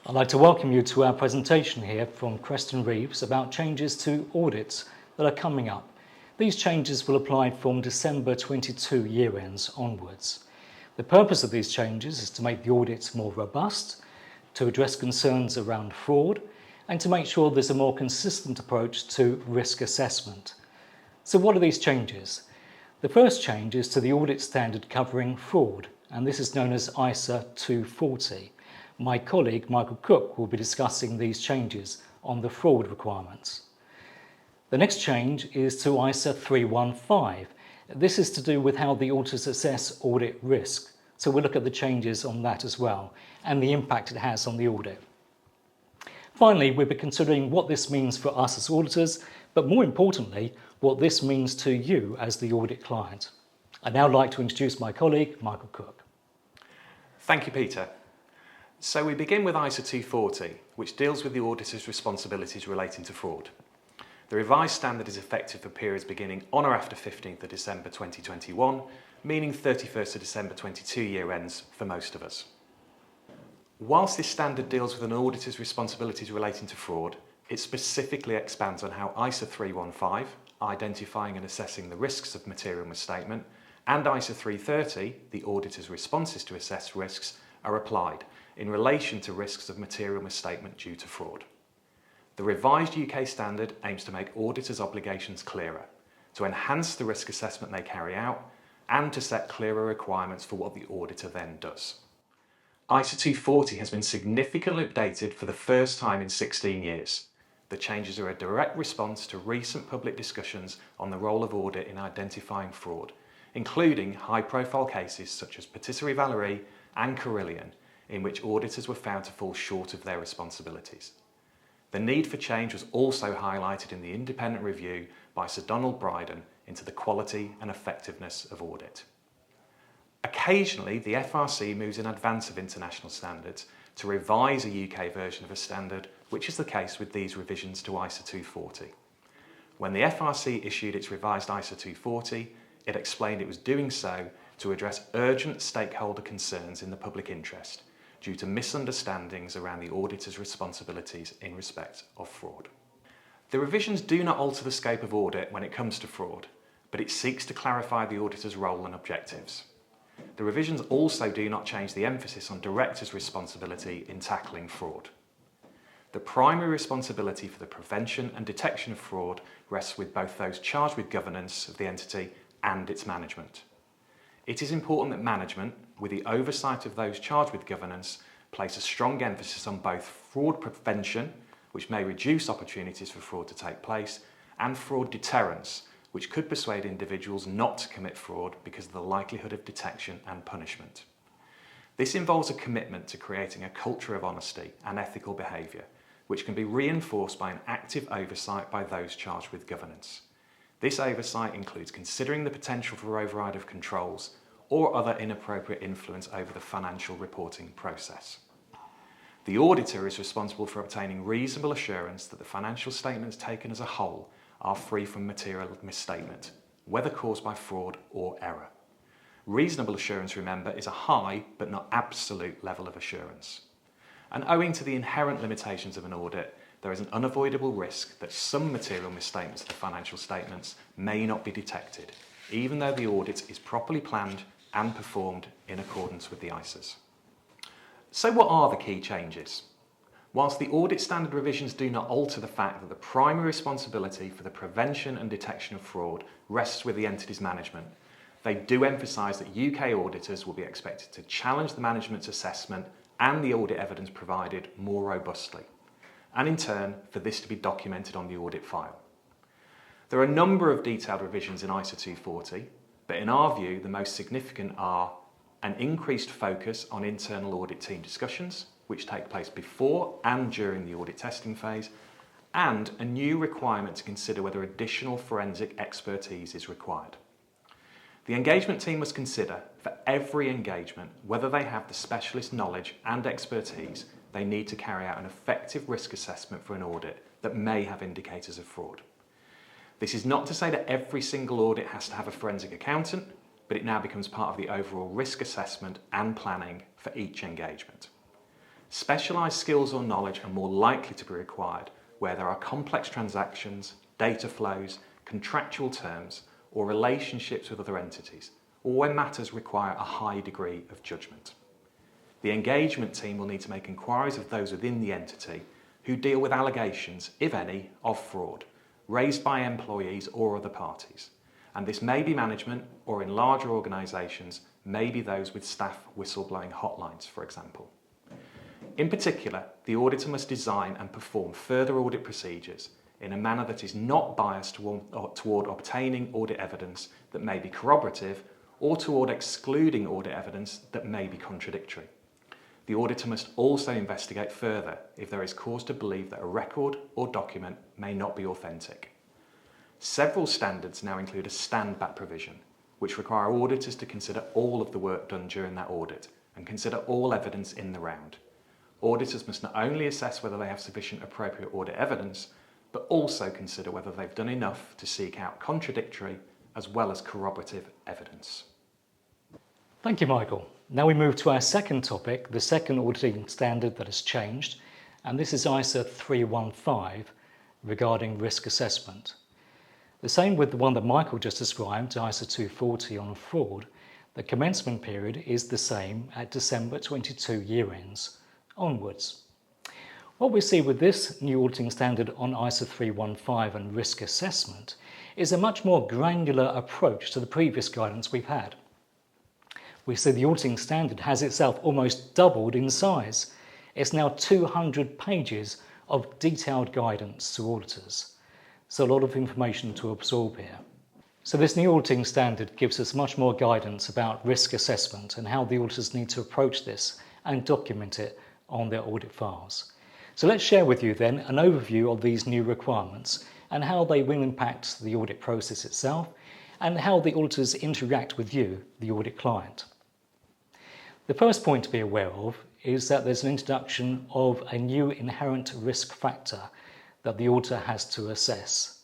I'd like to welcome you to our presentation here from Creston Reeves about changes to audits that are coming up. These changes will apply from December 22 year ends onwards. The purpose of these changes is to make the audits more robust, to address concerns around fraud, and to make sure there's a more consistent approach to risk assessment. So what are these changes? The first change is to the audit standard covering fraud, and this is known as ISA 240. My colleague Michael Cook will be discussing these changes on the fraud requirements. The next change is to ISA 315. This is to do with how the auditors assess audit risk. So we'll look at the changes on that as well and the impact it has on the audit. Finally, we'll be considering what this means for us as auditors, but more importantly, what this means to you as the audit client. I'd now like to introduce my colleague, Michael Cook. Thank you, Peter. So we begin with ISA 240, which deals with the auditor's responsibilities relating to fraud. The revised standard is effective for periods beginning on or after 15th of December 2021, meaning 31st of December 22 year ends for most of us. Whilst this standard deals with an auditor's responsibilities relating to fraud, it specifically expands on how ISA 315, identifying and assessing the risks of material misstatement, and ISA 330, the auditor's responses to assess risks, are applied in relation to risks of material misstatement due to fraud. The revised UK standard aims to make auditors' obligations clearer, to enhance the risk assessment they carry out, and to set clearer requirements for what the auditor then does. ISA 240 has been significantly updated for the first time in 16 years. The changes are a direct response to recent public discussions on the role of audit in identifying fraud, including high-profile cases such as Patisserie Valerie and Carillion, in which auditors were found to fall short of their responsibilities. The need for change was also highlighted in the independent review by Sir Donald Brydon into the quality and effectiveness of audit. Occasionally, the FRC moves in advance of international standards to revise a UK version of a standard, which is the case with these revisions to ISA 240. When the FRC issued its revised ISA 240, it explained it was doing so to address urgent stakeholder concerns in the public interest due to misunderstandings around the auditor's responsibilities in respect of fraud. The revisions do not alter the scope of audit when it comes to fraud, but it seeks to clarify the auditor's role and objectives. The revisions also do not change the emphasis on directors' responsibility in tackling fraud. The primary responsibility for the prevention and detection of fraud rests with both those charged with governance of the entity and its management. It is important that management, with the oversight of those charged with governance, place a strong emphasis on both fraud prevention, which may reduce opportunities for fraud to take place, and fraud deterrence, which could persuade individuals not to commit fraud because of the likelihood of detection and punishment. This involves a commitment to creating a culture of honesty and ethical behaviour, which can be reinforced by an active oversight by those charged with governance. This oversight includes considering the potential for override of controls or other inappropriate influence over the financial reporting process. The auditor is responsible for obtaining reasonable assurance that the financial statements taken as a whole are free from material misstatement, whether caused by fraud or error. Reasonable assurance, remember, is a high but not absolute level of assurance. And owing to the inherent limitations of an audit, there is an unavoidable risk that some material misstatements of the financial statements may not be detected, even though the audit is properly planned and performed in accordance with the ISAs. So what are the key changes? Whilst the audit standard revisions do not alter the fact that the primary responsibility for the prevention and detection of fraud rests with the entity's management, they do emphasise that UK auditors will be expected to challenge the management's assessment and the audit evidence provided more robustly, and in turn for this to be documented on the audit file. There are a number of detailed revisions in ISA 240, but in our view the most significant are an increased focus on internal audit team discussions, which take place before and during the audit testing phase, and a new requirement to consider whether additional forensic expertise is required. The engagement team must consider, for every engagement, whether they have the specialist knowledge and expertise they need to carry out an effective risk assessment for an audit that may have indicators of fraud. This is not to say that every single audit has to have a forensic accountant, but it now becomes part of the overall risk assessment and planning for each engagement. Specialised skills or knowledge are more likely to be required where there are complex transactions, data flows, contractual terms, or relationships with other entities, or when matters require a high degree of judgment. The engagement team will need to make inquiries of those within the entity who deal with allegations, if any, of fraud, raised by employees or other parties. And this may be management, or in larger organisations, may be those with staff whistleblowing hotlines, for example. In particular, the auditor must design and perform further audit procedures in a manner that is not biased toward obtaining audit evidence that may be corroborative or toward excluding audit evidence that may be contradictory. The auditor must also investigate further if there is cause to believe that a record or document may not be authentic. Several standards now include a stand-back provision, which require auditors to consider all of the work done during that audit and consider all evidence in the round. Auditors must not only assess whether they have sufficient appropriate audit evidence, but also consider whether they've done enough to seek out contradictory as well as corroborative evidence. Thank you, Michael. Now we move to our second topic, the second auditing standard that has changed, and this is ISA 315 regarding risk assessment. The same with the one that Michael just described, ISA 240 on fraud, the commencement period is the same at December 22 year ends onwards. What we see with this new auditing standard on ISA 315 and risk assessment is a much more granular approach to the previous guidance we've had. We see the auditing standard has itself almost doubled in size. It's now 200 pages of detailed guidance to auditors. So a lot of information to absorb here. So this new auditing standard gives us much more guidance about risk assessment and how the auditors need to approach this and document it on their audit files. So let's share with you then an overview of these new requirements and how they will impact the audit process itself and how the auditors interact with you, the audit client. The first point to be aware of is that there's an introduction of a new inherent risk factor that the auditor has to assess.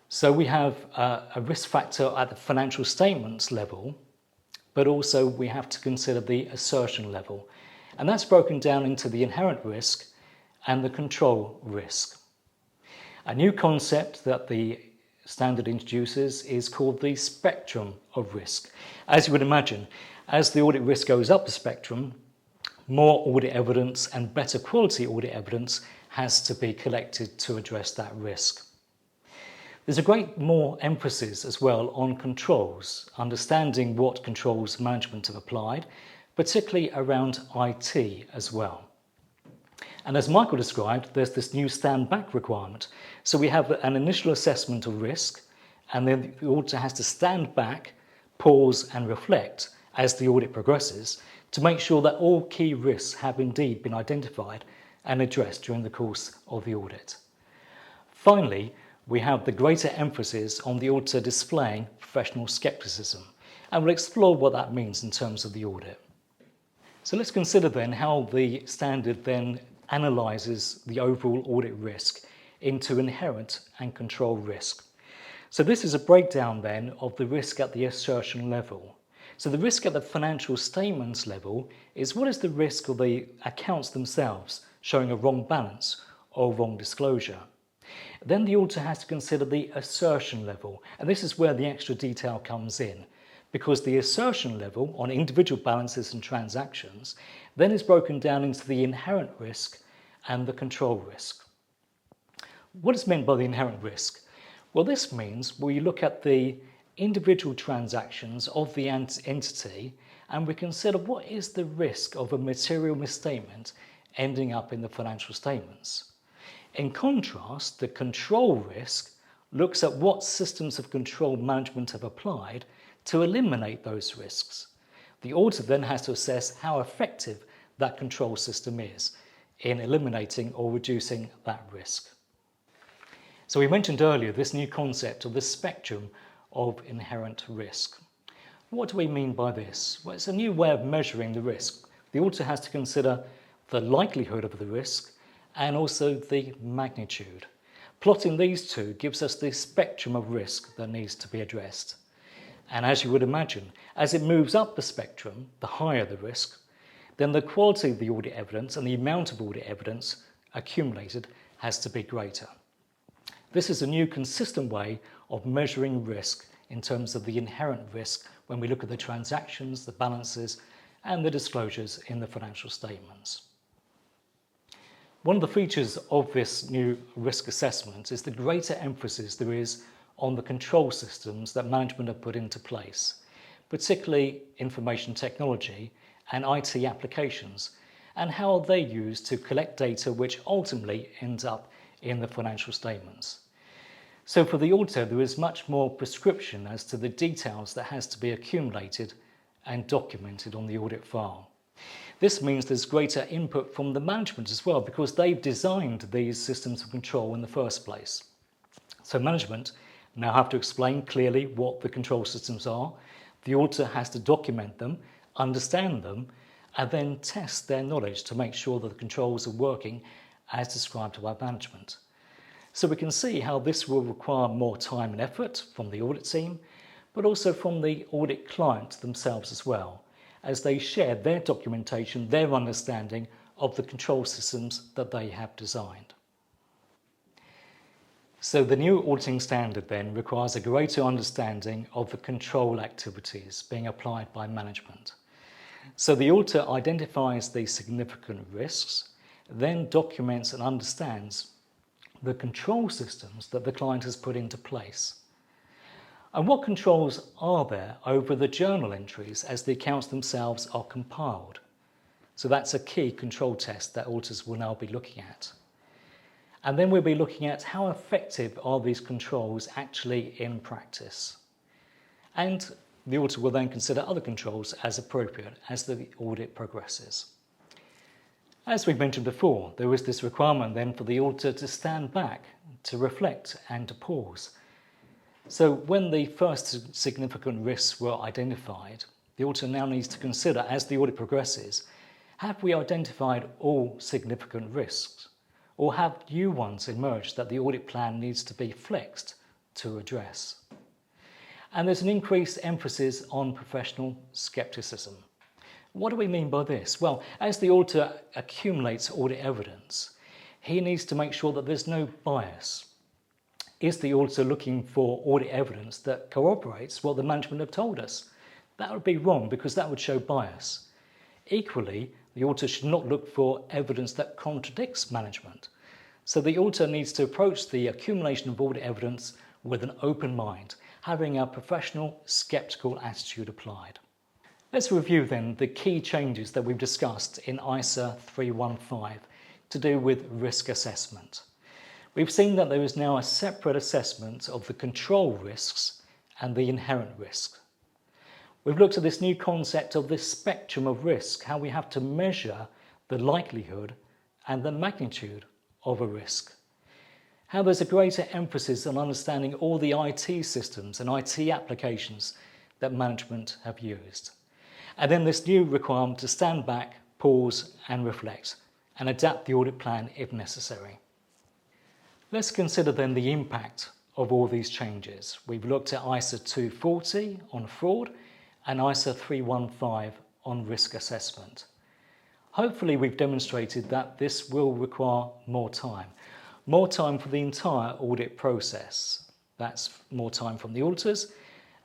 So we have a risk factor at the financial statements level, but also we have to consider the assertion level. And that's broken down into the inherent risk and the control risk. A new concept that the standard introduces is called the spectrum of risk. As you would imagine, as the audit risk goes up the spectrum, more audit evidence and better quality audit evidence has to be collected to address that risk. There's a great more emphasis as well on controls, understanding what controls management have applied, particularly around IT as well. And as Michael described, there's this new stand-back requirement. So we have an initial assessment of risk, and then the auditor has to stand back, pause and reflect as the audit progresses to make sure that all key risks have indeed been identified and addressed during the course of the audit. Finally, we have the greater emphasis on the auditor displaying professional skepticism, and we'll explore what that means in terms of the audit. So let's consider then how the standard then analyses the overall audit risk into inherent and control risk. So this is a breakdown then of the risk at the assertion level. So the risk at the financial statements level is what is the risk of the accounts themselves showing a wrong balance or wrong disclosure. Then the auditor has to consider the assertion level, and this is where the extra detail comes in, because the assertion level on individual balances and transactions then is broken down into the inherent risk and the control risk. What is meant by the inherent risk? Well, this means we look at the individual transactions of the entity and we consider what is the risk of a material misstatement ending up in the financial statements. In contrast, the control risk looks at what systems of control management have applied to eliminate those risks. The auditor then has to assess how effective that control system is in eliminating or reducing that risk. So we mentioned earlier this new concept of the spectrum of inherent risk. What do we mean by this? Well, it's a new way of measuring the risk. The auditor has to consider the likelihood of the risk and also the magnitude. Plotting these two gives us the spectrum of risk that needs to be addressed. And as you would imagine, as it moves up the spectrum, the higher the risk, then the quality of the audit evidence and the amount of audit evidence accumulated has to be greater. This is a new consistent way of measuring risk in terms of the inherent risk when we look at the transactions, the balances, and the disclosures in the financial statements. One of the features of this new risk assessment is the greater emphasis there is on the control systems that management have put into place, particularly information technology and IT applications, and how they use to collect data which ultimately ends up in the financial statements. So for the auditor, there is much more prescription as to the details that has to be accumulated and documented on the audit file. This means there's greater input from the management as well, because they've designed these systems of control in the first place. So management now have to explain clearly what the control systems are. The auditor has to document them, understand them, and then test their knowledge to make sure that the controls are working as described by management. So we can see how this will require more time and effort from the audit team, but also from the audit client themselves as well, as they share their documentation, their understanding of the control systems that they have designed. So the new auditing standard then requires a greater understanding of the control activities being applied by management. So the auditor identifies the significant risks, then documents and understands the control systems that the client has put into place. And what controls are there over the journal entries as the accounts themselves are compiled? So that's a key control test that auditors will now be looking at. And then we'll be looking at how effective are these controls actually in practice. And the auditor will then consider other controls as appropriate as the audit progresses. As we mentioned before, there is this requirement then for the auditor to stand back, to reflect and to pause. So when the first significant risks were identified, the auditor now needs to consider, as the audit progresses, have we identified all significant risks? Or have new ones emerged that the audit plan needs to be flexed to address? And there's an increased emphasis on professional skepticism. What do we mean by this? Well, as the auditor accumulates audit evidence, he needs to make sure that there's no bias. Is the auditor looking for audit evidence that corroborates what the management have told us? That would be wrong, because that would show bias. Equally, the auditor should not look for evidence that contradicts management. So the auditor needs to approach the accumulation of audit evidence with an open mind, having a professional, sceptical attitude applied. Let's review then the key changes that we've discussed in ISA 315 to do with risk assessment. We've seen that there is now a separate assessment of the control risks and the inherent risks. We've looked at this new concept of this spectrum of risk, how we have to measure the likelihood and the magnitude of a risk. How there's a greater emphasis on understanding all the IT systems and IT applications that management have used. And then this new requirement to stand back, pause and reflect and adapt the audit plan if necessary. Let's consider then the impact of all these changes. We've looked at ISA 240 on fraud and ISA 315 on risk assessment. Hopefully we've demonstrated that this will require more time for the entire audit process. That's more time from the auditors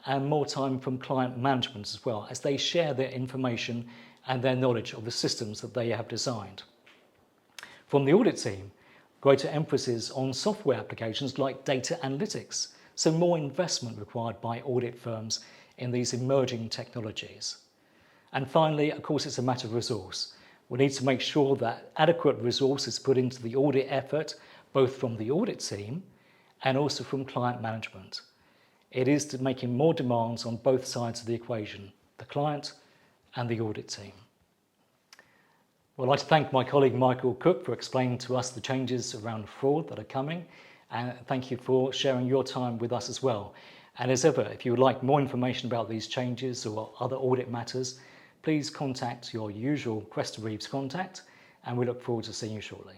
and more time from client management as well, as they share their information and their knowledge of the systems that they have designed. From the audit team, greater emphasis on software applications like data analytics, so more investment required by audit firms in these emerging technologies. And finally, of course, it's a matter of resource. We need to make sure that adequate resource is put into the audit effort, both from the audit team and also from client management. It is making more demands on both sides of the equation, the client and the audit team. Well, I'd like to thank my colleague Michael Cook for explaining to us the changes around fraud that are coming, and thank you for sharing your time with us as well. And as ever, if you would like more information about these changes or other audit matters, please contact your usual Crest & Reeves contact, and we look forward to seeing you shortly.